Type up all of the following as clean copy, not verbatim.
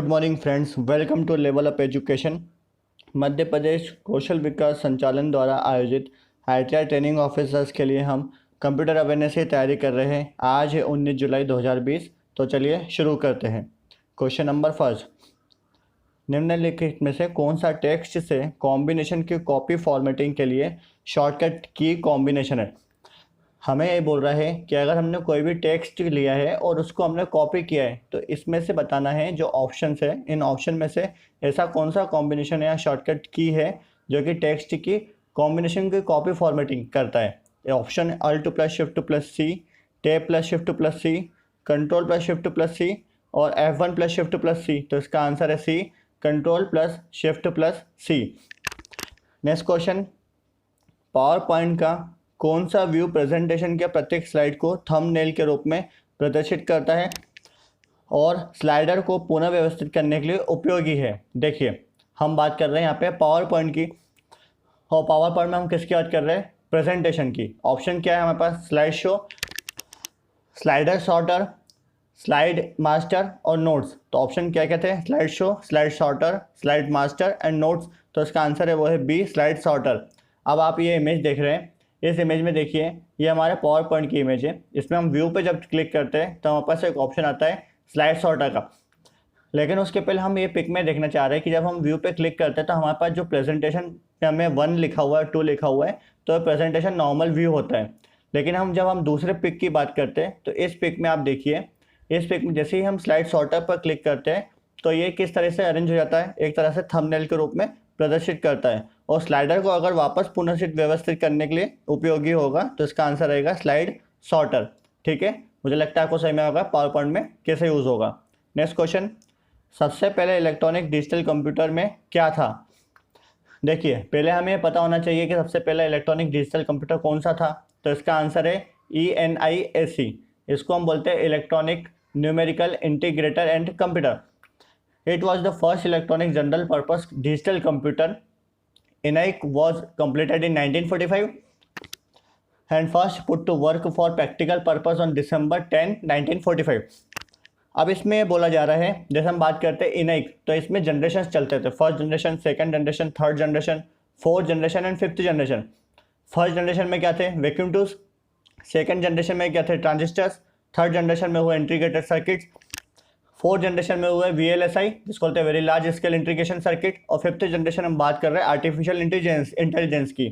Good morning friends, welcome to level up education. Madhya Pradesh कौशल विकास संचालन द्वारा आयोजित ITI ट्रेनिंग ऑफिसर्स के लिए हम कंप्यूटर अवेयरनेस की तैयारी कर रहे हैं। आज है 19 जुलाई 2020। तो चलिए शुरू करते हैं। क्वेश्चन नंबर फर्स्ट, निम्नलिखित में से कौन सा टेक्स्ट से कॉम्बिनेशन की कॉपी फॉर्मेटिंग के लिए शॉर्टकट की कॉम्बिनेशन है। हमें ये बोल रहा है कि अगर हमने कोई भी टेक्स्ट लिया है और उसको हमने कॉपी किया है तो इसमें से बताना है जो ऑप्शंस है, इन ऑप्शन में से ऐसा कौन सा कॉम्बिनेशन या शॉर्टकट की है जो कि टेक्स्ट की कॉम्बिनेशन की कॉपी फॉर्मेटिंग करता है। ये option Alt + Shift + C, Tab + Shift + C, Ctrl + Shift + C और F1 + Shift + C। तो इसका आंसर है C, Ctrl + Shift + C। Next question, power point का कौन सा व्यू प्रेजेंटेशन के प्रत्येक स्लाइड को थंबनेल के रूप में प्रदर्शित करता है और स्लाइडर को पुनः व्यवस्थित करने के लिए उपयोगी है। देखिए, हम बात कर रहे हैं यहाँ पे पावर पॉइंट की, और पावर पॉइंट में हम किसकी बात कर रहे हैं? प्रेजेंटेशन की। ऑप्शन क्या है हमारे पास? Slide show, slider sorter, slide master और नोट्स। तो ऑप्शन क्या कहते हैं? Slide show, slide sorter, slide master and notes. तो इसका आंसर है वो है बी, स्लाइड सॉर्टर। अब आप ये इमेज देख रहे हैं, इस इमेज में देखिए ये हमारे पावर पॉइंट की इमेज है। इसमें हम व्यू पे जब क्लिक करते हैं तो हमारे पास एक ऑप्शन आता है स्लाइड सॉर्टर का। लेकिन उसके पहले हम ये पिक में देखना चाह रहे हैं कि जब हम व्यू पे क्लिक करते हैं तो हमारे पास जो प्रेजेंटेशन में 1 लिखा हुआ है, 2 लिखा हुआ है, तो प्रेजेंटेशन नॉर्मल व्यू होता है। लेकिन जब हम दूसरे पिक की बात करते हैं तो इस पिक में आप देखिए, इस पिक में जैसे ही हम स्लाइड सॉर्टर पर क्लिक करते हैं तो ये किस तरह से अरेंज हो जाता है, एक तरह से थंबनेल के रूप में प्रदर्शित करता है। और स्लाइडर को अगर वापस पुनर्स्थित व्यवस्थित करने के लिए उपयोगी होगा तो इसका आंसर रहेगा स्लाइड सॉर्टर। ठीक है, मुझे लगता है आपको सही में होगा पावर पॉइंट में कैसे यूज़ होगा। नेक्स्ट क्वेश्चन, सबसे पहले इलेक्ट्रॉनिक डिजिटल कंप्यूटर में क्या था? देखिए, पहले हमें पता होना चाहिए कि सबसे पहला इलेक्ट्रॉनिक डिजिटल कंप्यूटर कौन सा था। तो इसका आंसर है ENIAC। इसको हम बोलते हैं electronic numerical integrator and computer. It was the first electronic general purpose digital computer. ENIAC was completed in 1945 and first put to work for practical purpose on December 10, 1945. अब इसमें बोला जा रहा है, जैसे हम बात करते हैं ENIAC, तो इसमें जनरेशन चलते थे, first generation, second generation, third generation, fourth generation and fifth generation. First generation में क्या थे? Vacuum tubes. सेकंड जनरेशन में क्या थे? ट्रांजिस्टर्स। थर्ड जनरेशन में हुए इंटीग्रेटेड सर्किट्स। फोर्थ जनरेशन में हुआ है VLSI, जिसको बोलते हैं very large scale integration circuit. और फिफ्थ जनरेशन हम बात कर रहे हैं आर्टिफिशियल इंटेलिजेंस की।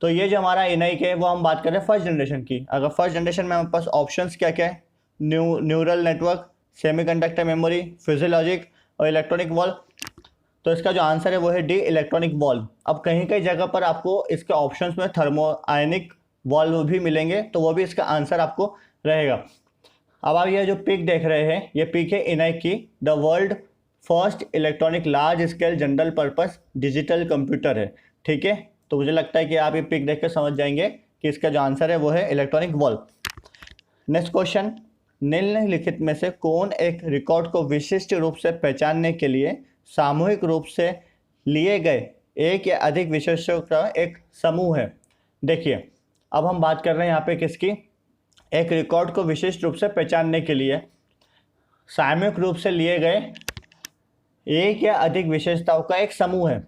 तो ये जो हमारा ENIAC है वो हम बात कर रहे हैं फर्स्ट जनरेशन की। अगर फर्स्ट जनरेशन में हमारे पास ऑप्शंस क्या क्या है? Neural network, semiconductor memory, physiologic और इलेक्ट्रॉनिक वॉल्व। तो इसका जो आंसर है वो है डी, इलेक्ट्रॉनिक वॉल्व। अब कहीं कहीं जगह पर आपको इसके ऑप्शंस में थर्मो आयनिक वॉल्व भी मिलेंगे, तो वो भी इसका आंसर आपको रहेगा। अब आप ये जो पिक देख रहे हैं, ये पिक है ENIAC की, the world first electronic large scale general purpose digital computer है। ठीक है, तो मुझे लगता है कि आप ये पिक देख कर समझ जाएंगे कि इसका जो आंसर है वो है इलेक्ट्रॉनिक वॉल्व। नेक्स्ट क्वेश्चन, निम्नलिखित में से कौन एक रिकॉर्ड को विशिष्ट रूप से पहचानने के लिए सामूहिक रूप से लिए गए एक या अधिक विशेषों का एक समूह है? देखिए, अब हम बात कर रहे हैं यहाँ पे किसकी? एक रिकॉर्ड को विशिष्ट रूप से पहचानने के लिए सामूहिक रूप से लिए गए एक या अधिक विशेषताओं का एक समूह है।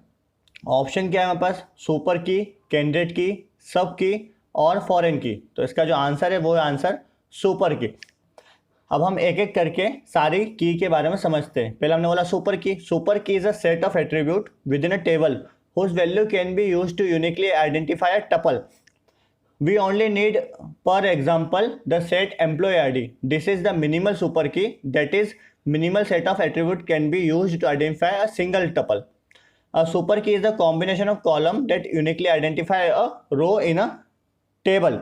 ऑप्शन क्या है हमारे पास? सुपर की, कैंडिडेट की, सब की और फॉरेन की। तो इसका जो आंसर है वो है आंसर सुपर की। अब हम एक एक करके सारी की के बारे में समझते हैं। पहले हमने बोला super key. Super key is a set of attribute within a table whose value can be used to uniquely identify a tuple. We only need, per example, the set employee ID. This is the minimal super key. That is, minimal set of attribute can be used to identify a single tuple. A super key is the combination of column that uniquely identify a row in a table.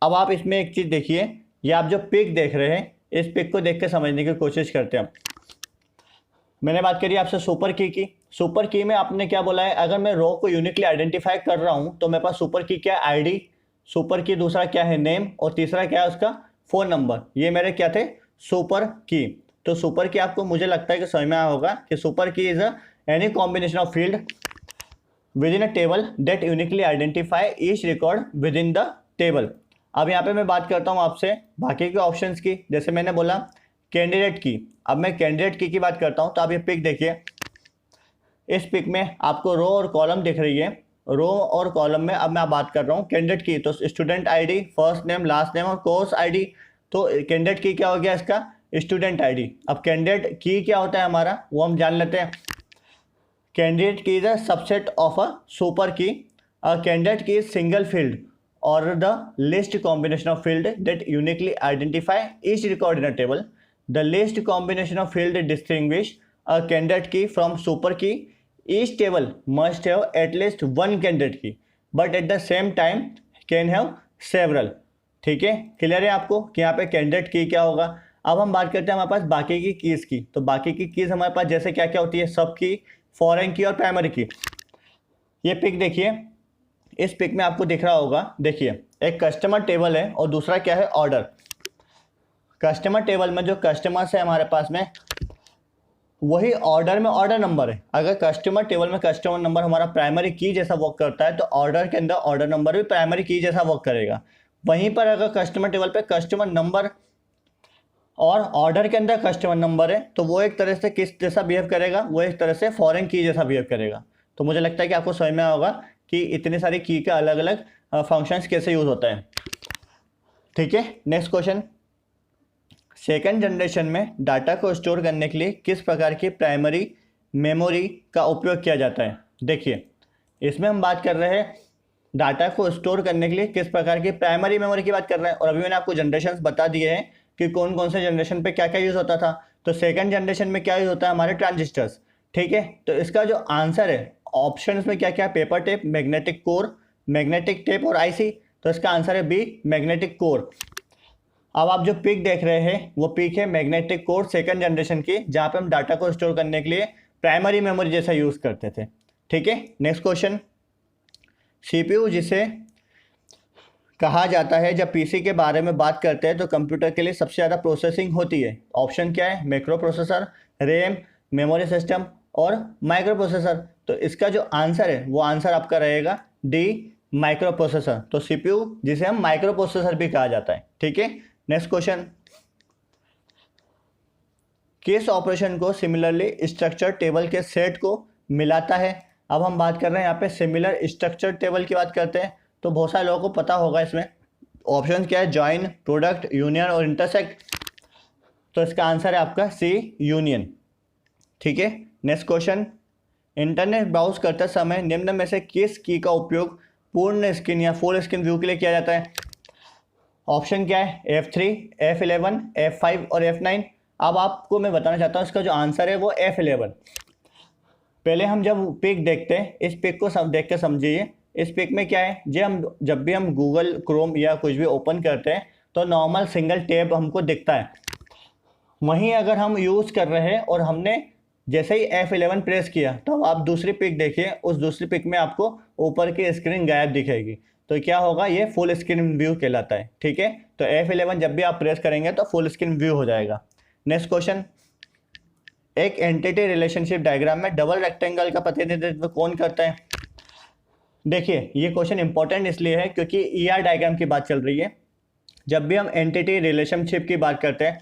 अब आप इसमें एक चीज देखिए, ये आप जो pick देख रहे हैं, इस पिक को देख के समझने की कोशिश करते हैं। मैंने बात करी आपसे सुपर की। सुपर की में आपने क्या बोला है? अगर मैं रो को यूनिकली आइडेंटिफाई कर रहा हूं तो मेरे पास सुपर की क्या है? ID। सुपर की दूसरा क्या है? नेम। और तीसरा क्या है उसका? Phone number. ये मेरे क्या थे? सुपर की। तो सुपर की आपको मुझे लगता है कि समझ में आया होगा कि super key is any combination of field with in a table that uniquely identify each record with in the table. अब यहाँ पे मैं बात करता हूँ आपसे बाकी के ऑप्शंस की। जैसे मैंने बोला कैंडिडेट की, अब मैं कैंडिडेट की बात करता हूँ, तो आप ये पिक देखिए, इस पिक में आपको रो और कॉलम दिख रही है। रो और कॉलम में अब मैं बात कर रहा हूँ कैंडिडेट की, तो student ID, first name, last name और कोर्स आईडी। तो कैंडिडेट की क्या हो गया इसका, स्टूडेंट आईडी। अब कैंडिडेट की क्या होता है हमारा, वो हम जान लेते हैं। Candidate key is a subset of a super key. A candidate key is single field और the list combination of field that uniquely identify each record in a table. The list combination of field distinguish a candidate key from super key. Each table must have at least one candidate key, but at the same time can have several. ठीक है, clear है आपको कि यहाँ पे candidate की क्या होगा। अब हम बात करते हैं हमारे पास बाकी की कीज़ की। तो बाकी की कीज़ हमारे पास जैसे क्या क्या होती है, सब की, फॉरेन की और प्राइमरी की। ये पिक देखिए, इस पिक में आपको दिख रहा होगा, देखिए एक कस्टमर टेबल है और दूसरा क्या है, ऑर्डर। कस्टमर टेबल में जो कस्टमर्स है हमारे पास में, वही ऑर्डर में ऑर्डर नंबर है। अगर कस्टमर टेबल में कस्टमर नंबर हमारा प्राइमरी की जैसा वर्क करता है, तो ऑर्डर के अंदर ऑर्डर नंबर भी प्राइमरी की जैसा वर्क करेगा। वहीं पर अगर कस्टमर टेबल पे कस्टमर नंबर और ऑर्डर के अंदर कस्टमर नंबर है, तो वो एक तरह से किस जैसा बिहेव करेगा, वो एक तरह से फॉरेन की जैसा बिहेव करेगा। तो मुझे लगता है कि आपको समझ में होगा कि इतनी सारी की का अलग अलग फंक्शंस कैसे यूज होता है। ठीक है, नेक्स्ट क्वेश्चन। सेकेंड जनरेशन में डाटा को स्टोर करने के लिए किस प्रकार की प्राइमरी मेमोरी का उपयोग किया जाता है। देखिए, इसमें हम बात कर रहे हैं डाटा को स्टोर करने के लिए किस प्रकार की प्राइमरी मेमोरी की बात कर रहे हैं। और अभी मैंने आपको जनरेशन बता दिए हैं कि कौन कौन से जनरेशन पे क्या क्या यूज़ होता था। तो सेकंड जनरेशन में क्या यूज़ होता है, हमारे ट्रांजिस्टर्स। ठीक है, तो इसका जो आंसर है ऑप्शन में क्या क्या, paper tape, magnetic core, magnetic tape और आईसी। तो इसका आंसर है बी, मैग्नेटिक कोर। अब आप जो पिक देख रहे हैं वो पिक है मैग्नेटिक कोर सेकंड जनरेशन की, जहाँ पे हम डाटा को स्टोर करने के लिए प्राइमरी मेमोरी जैसा यूज़ करते थे। ठीक है, नेक्स्ट क्वेश्चन। सीपीयू जिसे कहा जाता है जब पीसी के बारे में बात करते हैं तो कंप्यूटर के लिए सबसे ज़्यादा प्रोसेसिंग होती है। ऑप्शन क्या है, macro processor, RAM, memory system और माइक्रो प्रोसेसर। तो इसका जो आंसर है वो आंसर आपका रहेगा डी, माइक्रो प्रोसेसर। तो सीपीयू जिसे हम माइक्रो प्रोसेसर भी कहा जाता है। ठीक है, नेक्स्ट क्वेश्चन। किस ऑपरेशन को सिमिलरली स्ट्रक्चर टेबल के सेट को मिलाता है। अब हम बात कर रहे हैं यहाँ पे सिमिलर स्ट्रक्चर टेबल की बात करते हैं, तो बहुत सारे लोगों को पता होगा इसमें ऑप्शन क्या है, ज्वाइन, प्रोडक्ट, यूनियन और इंटरसेक्ट। तो इसका आंसर है आपका सी, यूनियन। ठीक है, नेक्स्ट क्वेश्चन। इंटरनेट ब्राउज करते समय निम्न में से किस की का उपयोग पूर्ण स्क्रीन या फुल स्क्रीन व्यू के लिए किया जाता है। ऑप्शन क्या है, F3, F11, F5 और F9। अब आपको मैं बताना चाहता हूँ इसका जो आंसर है वो F11। पहले हम जब पिक देखते हैं, इस पिक को देख के समझिए। इस पिक में क्या है, जब भी हम गूगल क्रोम या कुछ भी ओपन करते हैं तो नॉर्मल सिंगल टैब हमको दिखता है। वहीं अगर हम यूज़ कर रहे हैं और हमने जैसे ही F11 प्रेस किया, तो आप दूसरी पिक देखिए, उस दूसरी पिक में आपको ऊपर की स्क्रीन गायब दिखेगी। तो क्या होगा, ये फुल स्क्रीन व्यू कहलाता है। ठीक है, तो F11 जब भी आप प्रेस करेंगे तो फुल स्क्रीन व्यू हो जाएगा। Next question. एक एंटिटी रिलेशनशिप डायग्राम में डबल रेक्टेंगल का प्रतिनिधित्व कौन करता है। देखिए, ये क्वेश्चन इंपॉर्टेंट इसलिए है क्योंकि ER डायग्राम की बात चल रही है। जब भी हम एंटिटी रिलेशनशिप की बात करते हैं,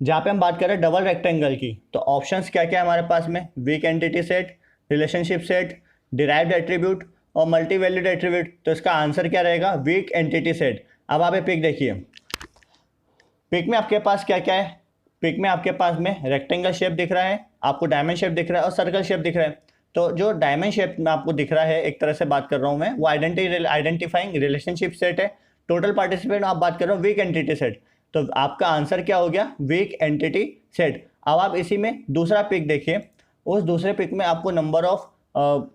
जहाँ पे हम बात कर रहे हैं डबल रेक्टेंगल की, तो ऑप्शंस क्या क्या है हमारे पास में, weak entity set, relationship set, derived attribute और मल्टी वैल्यूड एट्रीब्यूट। तो इसका आंसर क्या रहेगा, वीक एंटिटी सेट। अब आप ये पिक देखिए, पिक में आपके पास क्या क्या है, पिक में आपके पास में रेक्टेंगल शेप दिख रहा है, आपको डायमंड शेप दिख रहा है और सर्कल शेप दिख रहा है। तो जो डायमंड शेप में आपको दिख रहा है, एक तरह से बात कर रहा हूँ मैं, वो आइडेंटिफाइंग रिलेशनशिप सेट है। टोटल पार्टिसिपेंट आप बात कर रहे हो वीक एंटिटी सेट। तो आपका आंसर क्या हो गया, वीक एंटिटी सेट। अब आप इसी में दूसरा पिक देखिए, उस दूसरे पिक में आपको नंबर ऑफ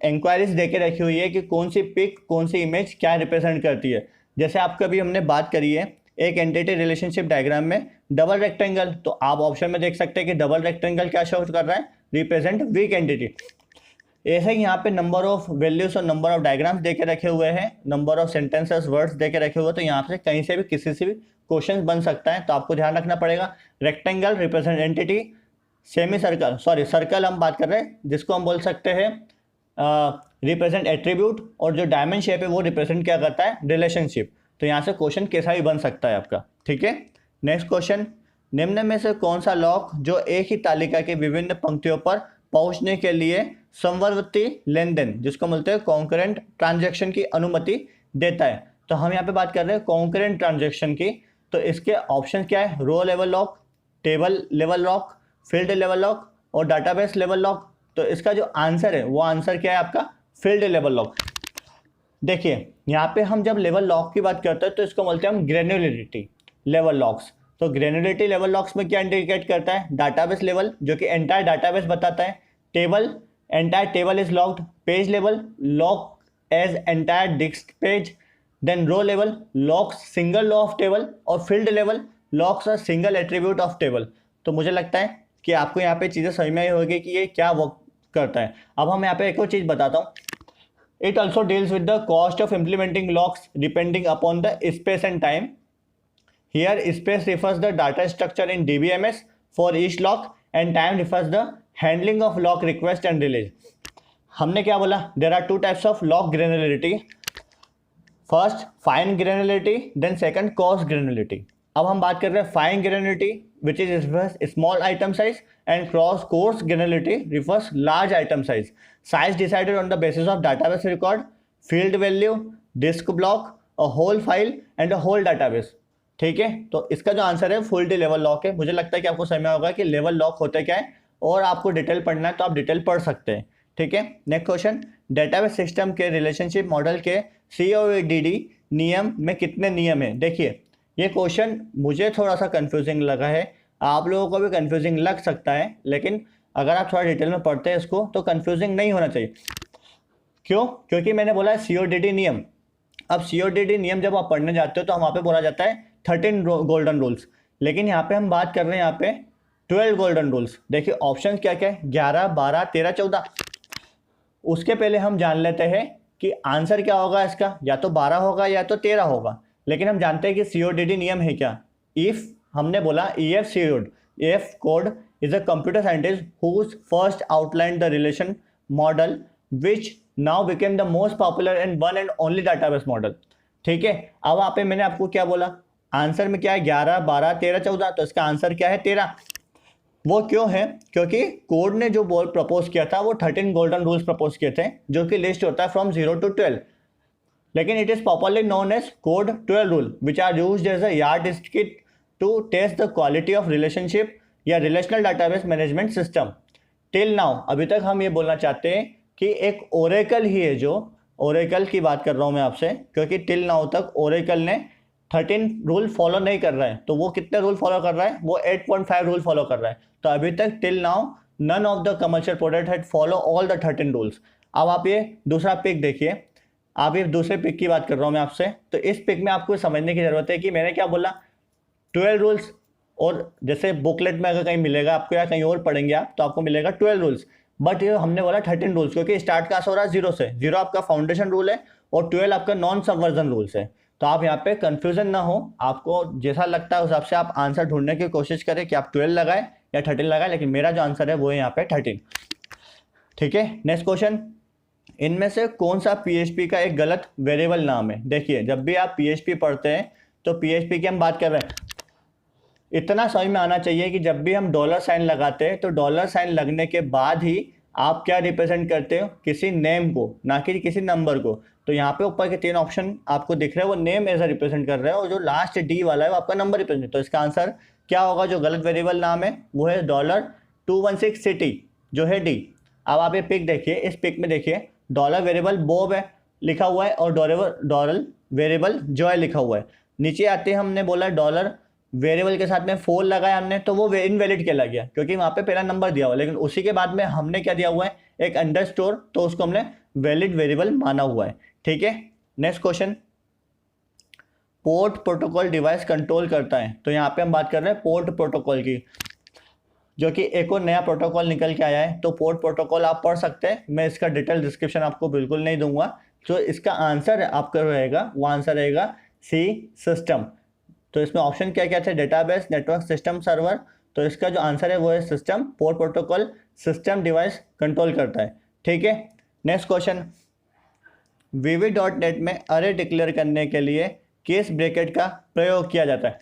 इंक्वायरीज देके रखी हुई है कि कौन सी पिक, कौन सी इमेज क्या रिप्रेजेंट करती है। जैसे आपका भी हमने बात करी है एक एंटिटी रिलेशनशिप डायग्राम में डबल रेक्टेंगल, तो आप ऑप्शन में देख सकते हैं कि डबल रेक्टेंगल क्या शो कर रहा है, रिप्रेजेंट वीक एंटिटी। ऐसे ही यहाँ पे नंबर ऑफ वैल्यूज और नंबर ऑफ डायग्राम्स देके रखे हुए हैं, नंबर ऑफ सेंटेंसेस, वर्ड्स देके रखे हुए हैं। तो यहाँ से कहीं से भी किसी से भी क्वेश्चन बन सकता है, तो आपको ध्यान रखना पड़ेगा। Rectangle represent entity, semi circle, sorry circle हम बात कर रहे हैं जिसको हम बोल सकते हैं रिप्रेजेंट एट्रीब्यूट, और जो डायमंड शेप है वो रिप्रेजेंट क्या करता है, रिलेशनशिप। तो यहाँ से क्वेश्चन कैसा भी बन सकता है आपका। ठीक है, नेक्स्ट क्वेश्चन। निम्न में से कौन सा लॉक जो एक ही तालिका की विभिन्न पंक्तियों पर पहुंचने के लिए समवर्ती लेन देन जिसको बोलते हैं कॉन्करेंट ट्रांजैक्शन की अनुमति देता है। तो हम यहाँ पे बात कर रहे हैं कॉन्करेंट ट्रांजैक्शन की। तो इसके ऑप्शन क्या है? Row level lock, table level lock, field level lock और डाटाबेस लेवल लॉक। तो इसका जो आंसर है वो आंसर क्या है आपका? Field level lock. देखिए यहाँ पे हम जब लेवल लॉक की बात करते हैं तो इसको बोलते हैं हम ग्रेन्युलरिटी लेवल लॉक्स। तो ग्रेन्युलरिटी लेवल लॉक्स में क्या इंडिकेट करता है? डाटाबेस लेवल जो कि एंटायर डाटाबेस बताता है, table entire table is locked, page level lock as entire disk page, then row level locks single row of table और field level locks a single attribute of table. तो मुझे लगता है कि आपको यहाँ पे चीज़ें समझ में आई होगी कि ये क्या वर्क करता है। अब हम यहाँ पे एक और चीज़ बताता हूँ। It also deals with the cost of implementing locks depending upon the space and time. Here, space refers the data structure in DBMS for each lock and time refers the handling of lock request and release. हमने क्या बोला? There are two types of lock granularity. First, fine granularity, then second, coarse granularity. अब हम बात कर रहे हैं fine granularity, which is small item size, and coarse granularity refers large item size. Size decided on the basis of database record, field value, disk block, a whole file and a whole database. ठीक है, तो इसका जो answer है full level lock है। मुझे लगता है कि आपको समझ में होगा कि लेवल लॉक होता क्या है, और आपको डिटेल पढ़ना है तो आप डिटेल पढ़ सकते हैं। ठीक है, नेक्स्ट क्वेश्चन, डेटाबेस सिस्टम के रिलेशनशिप मॉडल के CODD नियम में कितने नियम है? देखिए ये क्वेश्चन मुझे थोड़ा सा कंफ्यूजिंग लगा है, आप लोगों को भी कंफ्यूजिंग लग सकता है, लेकिन अगर आप थोड़ा डिटेल में पढ़ते हैं इसको तो कंफ्यूजिंग नहीं होना चाहिए। क्यों? क्योंकि मैंने बोला है CODD नियम। अब CODD नियम जब आप पढ़ने जाते हो तो वहाँ पे बोला जाता है 13 गोल्डन रूल्स, लेकिन यहाँ पे हम बात कर रहे हैं यहाँ पे 12 गोल्डन रूल्स। देखिए ऑप्शन क्या क्या है? 11, 12, 13, 14। उसके पहले हम जान लेते हैं कि आंसर क्या होगा इसका, या तो 12 होगा या तो 13 होगा। लेकिन हम जानते हैं कि CODD नियम है क्या? इफ हमने बोला EF code is a computer scientist whose first outlined the relation model which now became the most popular and one and only database model. ठीक है, अब वहाँ पे मैंने आपको क्या बोला? आंसर में क्या है? 11, 12, 13, 14। तो इसका आंसर क्या है? 13। वो क्यों है? क्योंकि कोड ने जो प्रपोज किया था वो 13 गोल्डन रूल्स प्रपोज किए थे, जो कि लिस्ट होता है फ्रॉम 0 to 12। लेकिन it is popularly known as code 12 rule which are used as a yardstick to test the quality of relationship या relational database management system. Till now, अभी तक हम ये बोलना चाहते हैं कि एक ओरेकल ही है, जो ओरेकल की बात कर रहा हूँ मैं आपसे, क्योंकि टिल नाउ तक ओरेकल ने 13 रूल फॉलो नहीं कर रहा है। तो वो कितने रूल फॉलो कर रहा है? वो 8.5 रूल फॉलो कर रहा है। तो अभी तक till now none of the commercial product had follow all the 13 rules. अब आप ये दूसरा पिक देखिए, आप ये दूसरे पिक की बात कर रहा हूँ मैं आपसे। तो इस पिक में आपको समझने की जरूरत है कि मैंने क्या बोला? 12 रूल्स, और जैसे बुकलेट में अगर कहीं मिलेगा आपको या कहीं और पढ़ेंगे आप तो आपको मिलेगा 12 रूल्स, बट ये हमने बोला 13 रूल्स, क्योंकि स्टार्ट का हो रहा है 0 से। 0 आपका फाउंडेशन रूल है और 12 आपका नॉन सबवर्जन रूल्स है। तो आप यहाँ पे कंफ्यूजन ना हो, आपको जैसा लगता है उस हिसाब से आप आंसर ढूंढने की कोशिश करें कि आप 12 लगाए या 13 लगाए, लेकिन मेरा जो आंसर है वो है यहाँ पे 13। ठीक है, नेक्स्ट क्वेश्चन, इनमें से कौन सा PHP का एक गलत वेरिएबल नाम है? देखिए जब भी आप PHP पढ़ते हैं तो PHP की हम बात कर रहे हैं, इतना समझ में आना चाहिए कि जब भी हम डॉलर साइन लगाते हैं तो डॉलर साइन लगने के बाद ही आप क्या रिप्रेजेंट करते हो? किसी नेम को, ना कि किसी नंबर को। तो यहाँ पे ऊपर के 3 ऑप्शन आपको दिख रहे हैं, वो नेम एज रिप्रेजेंट कर रहे हैं, और जो लास्ट D वाला है वो आपका नंबर रिप्रेजेंट। तो इसका आंसर क्या होगा? जो गलत वेरिएबल नाम है वो है $216 सिटी, जो है D। अब आप ये पिक देखिए, इस पिक में देखिए डॉलर वेरिएबल बॉब है लिखा हुआ है और डॉलर वेरिएबल जॉय लिखा हुआ है। नीचे आते हमने बोला डॉलर वेरिएबल के साथ में 4 लगाया हमने, तो वो इनवैलिड कहला गया, क्योंकि वहाँ पे पहला नंबर दिया हुआ। लेकिन उसी के बाद में हमने क्या दिया हुआ है? एक अंडरस्कोर, तो उसको हमने वैलिड वेरिएबल माना हुआ है। ठीक है, next question, port protocol device control करता है। तो यहाँ पे हम बात कर रहे हैं पोर्ट प्रोटोकॉल की, जो कि एक और नया प्रोटोकॉल निकल के आया है। तो पोर्ट प्रोटोकॉल आप पढ़ सकते हैं, मैं इसका डिटेल डिस्क्रिप्शन आपको बिल्कुल नहीं दूंगा। जो इसका आंसर आपका रहेगा वो आंसर रहेगा C सिस्टम। तो इसमें ऑप्शन क्या क्या थे? Database, network, system, server. तो इसका जो आंसर है वो है system. Port protocol system device control करता है। ठीक है, नेक्स्ट क्वेश्चन, VB.NET में अरे डिक्लेयर करने के लिए केस ब्रैकेट का प्रयोग किया जाता है।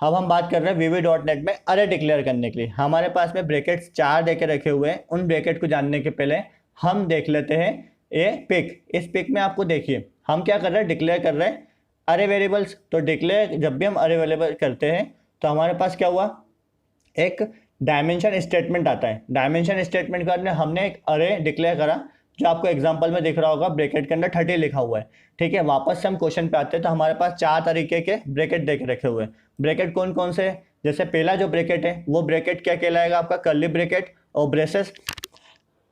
अब हम बात कर रहे हैं VB.NET में अरे डिक्लेयर करने के लिए। हमारे पास में ब्रैकेट्स 4 देके रखे हुए हैं। उन ब्रैकेट को जानने के पहले हम देख लेते हैं ये पिक। इस पिक में आपको देखिए हम क्या कर रहे हैं, डिक्लेयर कर रहे हैं अरे वेरिएबल्स। तो डिक्लेयर जब भी हम अरे वेरिएबल करते हैं तो हमारे पास क्या हुआ, एक डायमेंशन स्टेटमेंट आता है। डायमेंशन स्टेटमेंट के बाद में हमने एक अरे डिक्लेयर करा जो आपको एग्जांपल में दिख रहा होगा, ब्रैकेट के अंदर 30 लिखा हुआ है। ठीक है, वापस से हम क्वेश्चन पे आते हैं तो हमारे पास 4 तरीके के ब्रैकेट देके रखे हुए हैं। ब्रैकेट कौन कौन से, जैसे पहला जो ब्रैकेट है वो ब्रैकेट क्या कहलाएगा, आपका कर्ली ब्रैकेट और ब्रेसेस।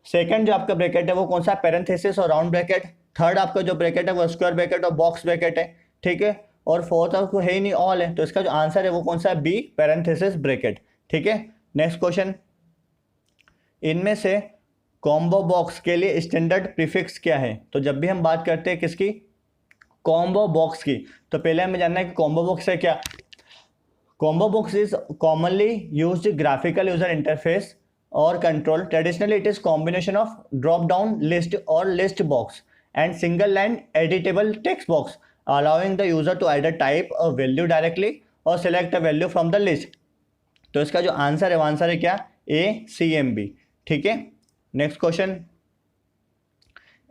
सेकंड जो आपका ब्रैकेट है वो कौन सा, पैरेंथेसिस और राउंड ब्रैकेट। थर्ड आपका जो ब्रैकेट है वो स्क्वायर ब्रैकेट और बॉक्स ब्रैकेट है। ठीक है, और फोर्थ आपको है ही नहीं, ऑल है। तो इसका जो आंसर है वो कौन सा है, बी, पैरेंथेसिस ब्रैकेट। ठीक है, नेक्स्ट क्वेश्चन, इनमें से कॉम्बो बॉक्स के लिए स्टैंडर्ड प्रीफिक्स क्या है। तो जब भी हम बात करते हैं किसकी, कॉम्बो बॉक्स की, तो पहले हमें जानना है कि कॉम्बो बॉक्स है क्या। Combo box is commonly used graphical user interface और control. Traditionally it is combination of drop down list और list box and single line editable text box allowing the user to either type a value directly और select a value from the list. तो इसका जो answer है वो answer है क्या, ACMB। ठीक है, नेक्स्ट क्वेश्चन,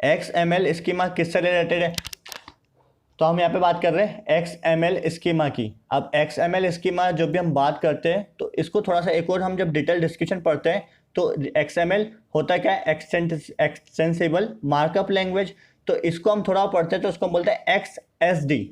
XML स्कीमा किससे रिलेटेड है। तो हम यहाँ पे बात कर रहे हैं XML स्कीमा की। अब XML स्कीमा जब भी हम बात करते हैं तो इसको थोड़ा सा एक और हम जब डिटेल डिस्क्रिप्शन पढ़ते हैं तो XML होता क्या है, एक्सटेंसिबल मार्कअप लैंग्वेज। तो इसको हम थोड़ा पढ़ते हैं तो इसको हम बोलते हैं XSD।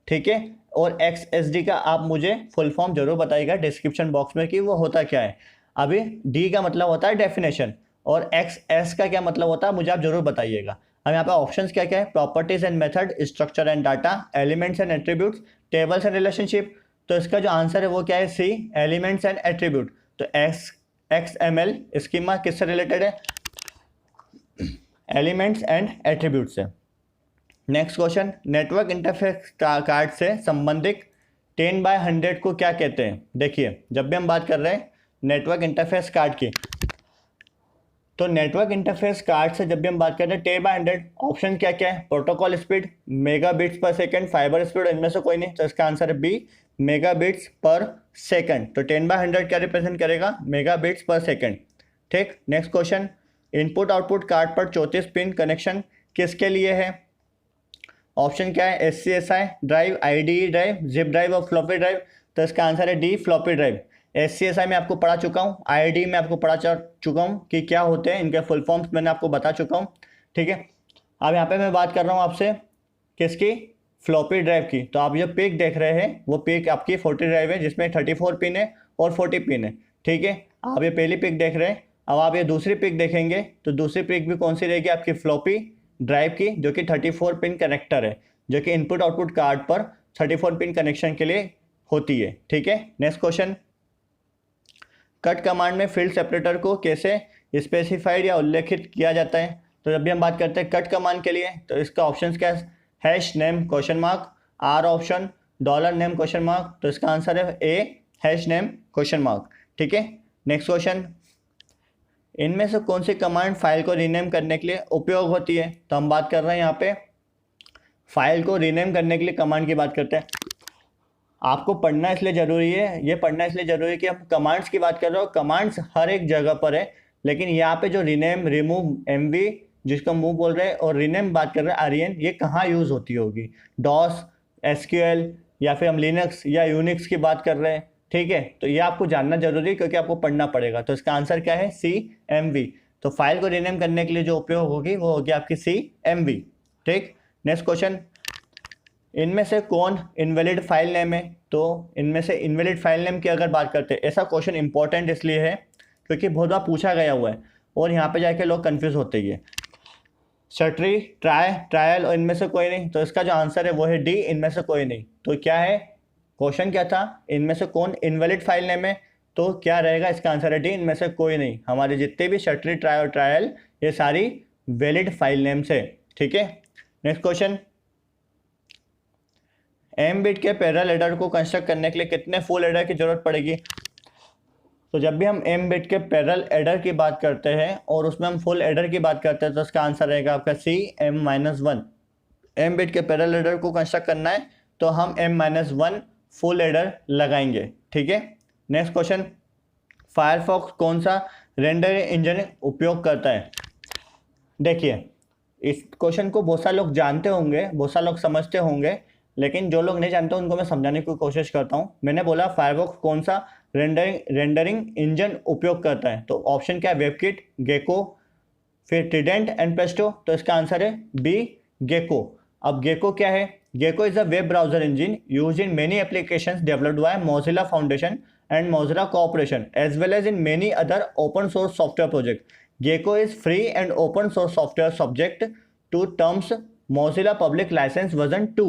ठीक है, और XSD का आप मुझे फुल फॉर्म जरूर बताइएगा डिस्क्रिप्शन बॉक्स में कि वो होता क्या है। अभी D का मतलब होता है डेफिनेशन और XS का क्या मतलब होता है मुझे आप जरूर बताइएगा। अब यहाँ पे ऑप्शंस क्या क्या है, properties and method, structure and data, elements and attributes, tables and relationship. तो इसका जो आंसर है वो क्या है, C, एलिमेंट्स एंड एट्रीब्यूट। तो XML स्कीमा किससे रिलेटेड है, एलिमेंट्स एंड एट्रीब्यूट से। Next question, network interface card से संबंधित 10/100 को क्या कहते हैं। देखिए जब भी हम बात कर रहे हैं नेटवर्क इंटरफेस कार्ड की, तो नेटवर्क इंटरफेस कार्ड से जब भी हम बात कर रहे हैं 10/100, ऑप्शन क्या क्या है, प्रोटोकॉल स्पीड, मेगाबिट्स पर सेकंड, फाइबर स्पीड, इनमें से कोई नहीं। तो इसका आंसर है बी, मेगाबिट्स पर सेकंड। तो 10/100 क्या रिप्रेजेंट करेगा, मेगाबिट्स पर सेकंड। ठीक, next question, input output card पर 34 पिन कनेक्शन किसके लिए है। ऑप्शन क्या है, SCSI drive, IDE drive, zip drive और फ्लॉपी ड्राइव। तो इसका आंसर है डी, फ्लॉपी ड्राइव। SCSI में आपको पढ़ा चुका हूँ, IDE में आपको पढ़ा चुका हूँ कि क्या होते हैं, इनके फुल फॉर्म्स मैंने आपको बता चुका हूँ। ठीक है, अब यहाँ पे मैं बात कर रहा हूँ आपसे किसकी, फ्लॉपी ड्राइव की। तो आप जो पिक देख रहे हैं वो पिक आपकी 40 ड्राइव है जिसमें 34 पिन है और 40 पिन है। ठीक है, आप ये पहली पिक देख रहे हैं। अब आप ये दूसरी पिक देखेंगे तो दूसरी पिक भी कौन सी रहेगी, आपकी फ्लॉपी ड्राइव की, जो कि 34 पिन कनेक्टर है, जो कि इनपुट आउटपुट कार्ड पर 34 पिन कनेक्शन के लिए होती है। ठीक है, नेक्स्ट क्वेश्चन, कट कमांड में फील्ड सेपरेटर को कैसे स्पेसिफाइड या उल्लेखित किया जाता है। तो जब भी हम बात करते हैं कट कमांड के लिए तो इसका ऑप्शन क्या है, hash name question mark, or option, dollar name question mark. तो इसका आंसर है A, hash name question mark. ठीक है, नेक्स्ट क्वेश्चन, इनमें से कौन सी कमांड फाइल को रीनेम करने के लिए उपयोग होती है। तो हम बात कर रहे हैं यहाँ पे फाइल को रीनेम करने के लिए कमांड की बात करते हैं। आपको पढ़ना इसलिए ज़रूरी है, ये पढ़ना इसलिए ज़रूरी है कि हम कमांड्स की बात कर रहे हो, कमांड्स हर एक जगह पर है, लेकिन यहाँ पे जो रीनेम, रिमूव, MV जिसको मूव बोल रहे हैं, और रीनेम बात कर रहे हैं REN, ये कहाँ यूज़ होती होगी, DOS, SQL या फिर हम लिनक्स या यूनिक्स की बात कर रहे हैं। ठीक है, तो ये आपको जानना जरूरी है क्योंकि आपको पढ़ना पड़ेगा। तो इसका आंसर क्या है, CMV। तो फाइल को रीनेम करने के लिए जो उपयोग होगी वो होगी आपकी CMV। ठीक, नेक्स्ट क्वेश्चन, इनमें से कौन इनवैलिड फाइल नेम है। तो इनमें से इनवैलिड फाइल नेम की अगर बात करते हैं, ऐसा क्वेश्चन इंपॉर्टेंट इसलिए है क्योंकि बहुत बार पूछा गया हुआ है और यहाँ पे जाके लोग कंफ्यूज होते ही है। शटरी, ट्रायल और इनमें से कोई नहीं। तो इसका जो आंसर है वो है डी, इनमें से कोई नहीं। तो क्या है, क्वेश्चन क्या था, इनमें से कौन इनवैलिड फाइल नेम है। तो क्या रहेगा, इसका आंसर है डी, इनमें से कोई नहीं। हमारे जितने भी शटरी, ट्रायल ये सारी वैलिड फाइल नेम्स है। ठीक है, नेक्स्ट क्वेश्चन, एम बिट के पैरेलल एडर को कंस्ट्रक्ट करने के लिए कितने फुल एडर की जरूरत पड़ेगी। तो जब भी हम एम बिट के पैरेलल एडर की बात करते हैं और उसमें हम फुल एडर की बात करते हैं तो इसका आंसर रहेगा आपका CM-1। एम बिट के पैरेलल एडर को कंस्ट्रक्ट करना है तो हम M-1 फुल एडर लगाएंगे। ठीक है, नेक्स्ट क्वेश्चन, फायरफॉक्स कौन सा रेंडर इंजन उपयोग करता है? देखिए, इस क्वेश्चन को बहुत सारे लोग जानते होंगे, बहुत सारे लोग समझते होंगे, लेकिन जो लोग नहीं जानते उनको मैं समझाने की कोशिश करता हूँ। मैंने बोला फायरफॉक्स कौन सा रेंडरिंग इंजन उपयोग करता है, तो ऑप्शन क्या है? वेबकिट, गेको, फिर ट्रिडेंट एंड पेस्टो। तो इसका आंसर है बी, गेको। अब गेको क्या है? Gecko is a web browser engine use in many applications developed by Mozilla Foundation and Mozilla Corporation as well as in many other open source software projects. Gecko is free and open source software subject to terms Mozilla Public License version 2.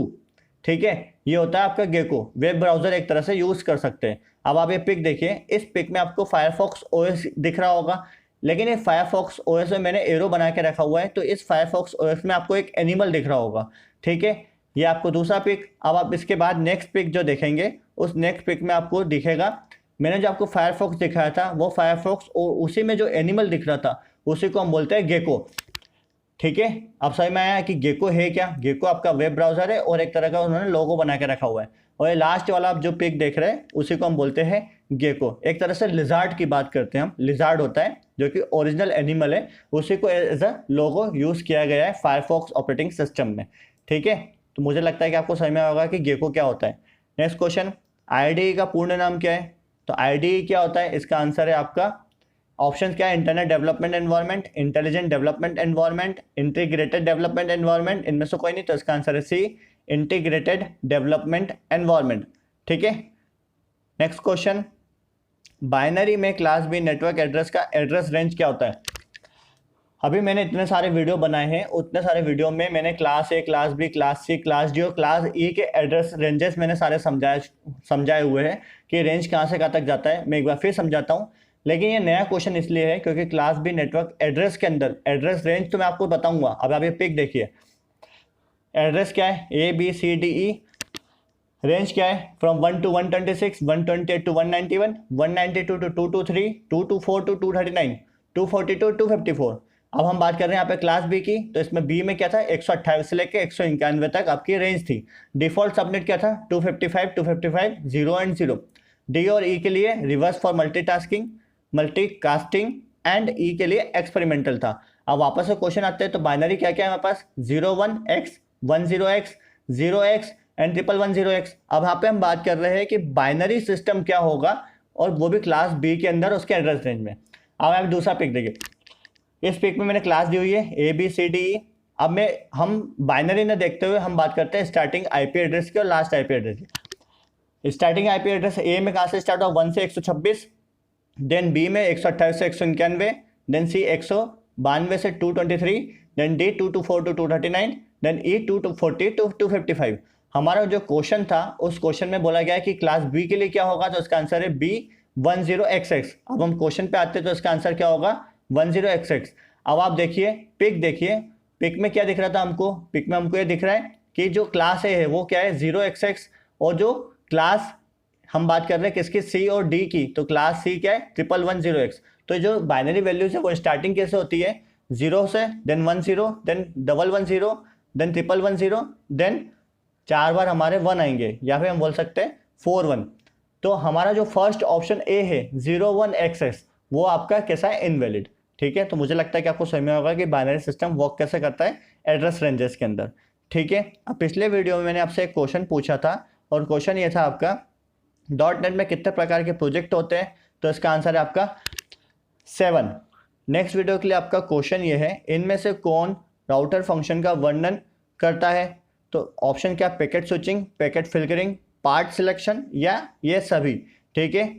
ठीक है, ये होता है आपका gecko, web browser एक तरह से use कर सकते हैं। अब आप ये पिक देखिए, इस पिक में आपको फायरफॉक्स ओएस दिख रहा होगा, लेकिन ये फायरफॉक्स ओएस में मैंने एरो बना के रखा हुआ है, तो इस फायरफॉक्स ओएस में आपको एक एनिमल दिख रहा होगा। ठीक है, ये आपको दूसरा पिक। अब आप इसके बाद नेक्स्ट पिक जो देखेंगे, उस नेक्स्ट पिक में आपको दिखेगा, मैंने जो आपको फायरफॉक्स दिखाया था वो फायरफॉक्स, और उसी में जो एनिमल दिख रहा था उसी को हम बोलते हैं गेको। ठीक है, अब समझ में आया कि गेको है क्या? गेको आपका वेब ब्राउजर है और एक तरह का उन्होंने लोगो बना के रखा हुआ है। और ये लास्ट वाला आप जो पिक देख रहे हैं उसी को हम बोलते हैं गेको। एक तरह से लिजार्ड की बात करते हैं हम। लिजार्ड होता है जो कि ओरिजिनल एनिमल है, उसी को एज अ लोगो यूज किया गया है फायरफॉक्स ऑपरेटिंग सिस्टम में। ठीक है, तो मुझे लगता है कि आपको समझ में होगा कि गेको क्या होता है। नेक्स्ट क्वेश्चन, आईडीई का पूर्ण नाम क्या है? तो आईडीई क्या होता है? इसका आंसर है आपका ऑप्शन क्या है? Internet development environment, intelligent development environment, integrated development environment. इनमें से कोई नहीं, तो इसका आंसर है सी, इंटीग्रेटेड डेवलपमेंट एनवायरनमेंट। ठीक है, नेक्स्ट क्वेश्चन, बाइनरी में क्लास बी नेटवर्क एड्रेस का एड्रेस रेंज क्या होता है? अभी मैंने इतने सारे वीडियो बनाए हैं, उतने सारे वीडियो में मैंने class A, class B, class C, class D और क्लास ई के एड्रेस रेंजेस मैंने सारे समझाए हुए हैं कि रेंज कहाँ से कहाँ तक जाता है। मैं एक बार फिर समझाता हूँ, लेकिन ये नया क्वेश्चन इसलिए है क्योंकि क्लास बी नेटवर्क एड्रेस के अंदर एड्रेस रेंज तो मैं आपको बताऊंगा। अब आप ये पिक देखिए, एड्रेस क्या है? A B C D E. Range क्या है? From 1 to 126, 128 to 191, 192 to 223, 224 to 239, 242 to 254। अब हम बात कर रहे हैं यहाँ पे क्लास बी की, तो इसमें बी में क्या था? 128 से लेकर 191 तक आपकी रेंज थी। डिफॉल्ट सबनेट क्या था? 255, 255, 0 एंड 0। डी और ई के लिए reverse for multitasking, multicasting and E के लिए एक्सपेरिमेंटल था। अब वापस से क्वेश्चन आते हैं, तो बाइनरी क्या क्या है हमारे पास? 01x, 10x, 0x and 1110x। अब यहाँ पे हम बात कर रहे हैं कि बाइनरी सिस्टम क्या होगा, और वो भी क्लास बी के अंदर उसके एड्रेस रेंज में। अब आप दूसरा पिक देखिए, इस पिक में मैंने क्लास दी हुई है ए बी सी डी ई। अब हम बाइनरी ने देखते हुए हम बात करते हैं स्टार्टिंग आईपी एड्रेस की और लास्ट आईपी एड्रेस की। स्टार्टिंग आईपी एड्रेस ए में कहाँ से स्टार्ट हुआ? 1 से 126, देन बी में 128 से 191, देन सी 192 से 223, then D 224 to 239, then E 240 to 255। हमारा जो क्वेश्चन था उस क्वेश्चन में बोला गया है कि क्लास बी के लिए क्या होगा, तो इसका आंसर है बी 10XX। अब हम क्वेश्चन पे आते हैं, तो इसका आंसर क्या होगा? 10XX। अब आप देखिए, पिक देखिए, पिक में क्या दिख रहा था हमको? पिक में हमको ये दिख रहा है कि जो क्लास ए है वो क्या है? 0XX, और जो क्लास हम बात कर रहे हैं किसकी? सी और डी की, तो क्लास सी क्या है? 1110X। तो जो बाइनरी वैल्यूज है वो स्टार्टिंग कैसे होती है? 0 से, देन 10, देन 111, देन 1110, देन 4 बार हमारे 1 आएंगे, या फिर हम बोल सकते हैं 41। तो हमारा जो फर्स्ट ऑप्शन ए है 01XX, वो आपका कैसा है? इनवैलिड। ठीक है, तो मुझे लगता है कि आपको समझ में होगा कि बाइनरी सिस्टम वर्क कैसे करता है एड्रेस रेंजेस के अंदर। ठीक है, अब पिछले वीडियो में मैंने आपसे एक क्वेश्चन पूछा था, और क्वेश्चन ये था आपका, .NET में कितने प्रकार के प्रोजेक्ट होते हैं? तो इसका आंसर है आपका 7। नेक्स्ट वीडियो के लिए आपका क्वेश्चन ये है, इनमें से कौन राउटर फंक्शन का वर्णन करता है? तो ऑप्शन क्या? Packet switching, packet filtering, part selection, या ये सभी। ठीक है,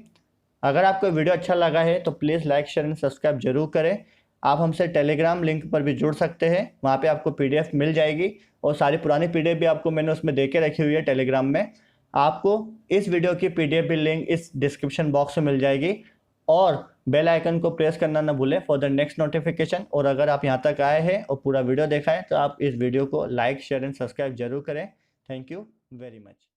अगर आपको वीडियो अच्छा लगा है तो please like, share and subscribe जरूर करें। आप हमसे टेलीग्राम लिंक पर भी जुड़ सकते हैं, वहाँ पे आपको PDF मिल जाएगी, और सारी पुरानी PDF भी आपको मैंने उसमें दे के रखी हुई है टेलीग्राम में। आपको इस वीडियो की PDF भी लिंक इस डिस्क्रिप्शन बॉक्स में मिल जाएगी, और बेल आइकन को प्रेस करना ना भूलें फॉर द नेक्स्ट नोटिफिकेशन। और अगर आप यहाँ तक आए हैं और पूरा वीडियो देखा है तो आप इस वीडियो को लाइक, शेयर एंड सब्सक्राइब जरूर करें। Thank you very much.